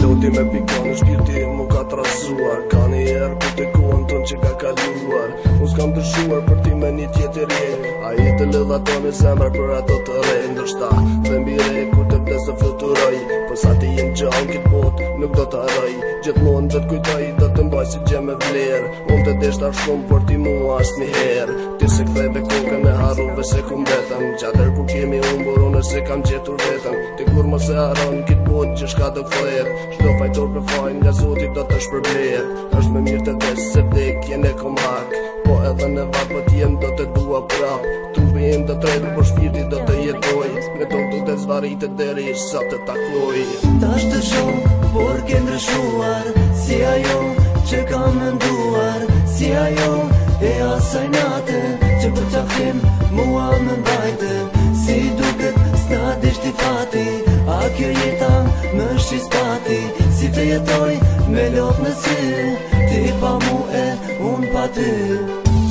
Loti me pikane shpirti mu ka trasuar. Ka një herë ku të kohën ton që ka kaluar. Unë s'kam dëshuar për ti me një tjetër je. A i të lëdha tonë zemër për ato të re. Ndërshta dhe mbi re kur të vdes të fluturoj. Po sa ti jem gjallë kit bot nuk do të haroj. Gjithmonë do të kujtoj, do të mbaj si gjem me vlerë. Unë të deshta shumë por ti mua as një herë. Ti se ktheve kokën e harruve se kum vetëm. Qatër kur kemi humbur unë se kam gjetur vetëm. Ti kur mos e haron kit bot që shka do kthejt. Çdo fajtor për fajn nga Zoti do të shpërblet. Është më mirë të vdes se vdekjen e kom hak. Po edhe në vat po t'jem do të dua prap. Trupi im do të rejtë por shpirti do të jetoj. Me to du të zvaritet deri sa të takoj. Tash të shoh, por ke ndryshuar. Si ajo që kam menduar. Si ajo e asaj nate që për qafim mua më mbajte. Si duket s'na dishti fati. A kjo jeta më shqis pati. Si të jetoj me lot në sy. Ti pa mu e unë pa ty.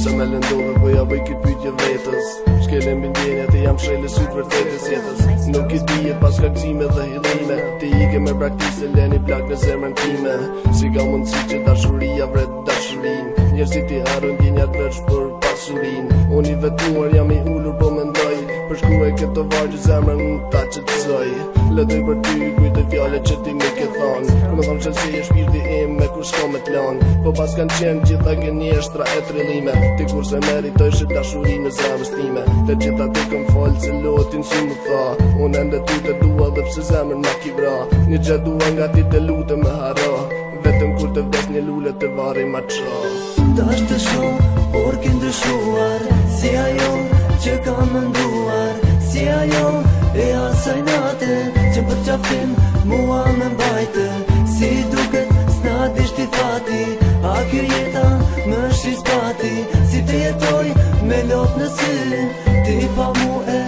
Se me lëndove po ja bëj kit pytje vetës. Shkele mbi ndjenjat e jam shele syt vërtetës jetës. Nuk i dijet pas kagzime dhe hidhime. Ti ike me praktise leni plak në zemrën time. Si ka mundësi që dashuria vret dashurin. Njerëzit i harën ndjenjat veç për pasurin. Unë i vetuar jam i ullur po mendoj. Përshkruaj këto vargjë zemrën ta qëtësoj. Lëdoj për ty kujtë fjale që ti me ke thonë. Më thonë që si e shpirti im me kur s'ko me t'lan. Po pas kanë qenë gjitha gënjeshtra e trillime. Ti kur se meritoj shë dashuri në zemrës time. Të gjitha ti këm falë se lotin si më tha. Unë ende ty të dua dhe pse zemrën ma kibra. Një gjë dua nga ti të lutë me hara. Vetëm kur të vdes një lullet të vari ma qa. Tash të shoh, por ke ndryshuar. Si ajo që kam menduar. Si ajo e asaj nate që për qafim mua më mbajte. Si duket s'na dishti fati. A kjo jeta më shqis pati. Si të jetoj me lot në sy. Ti pa mu e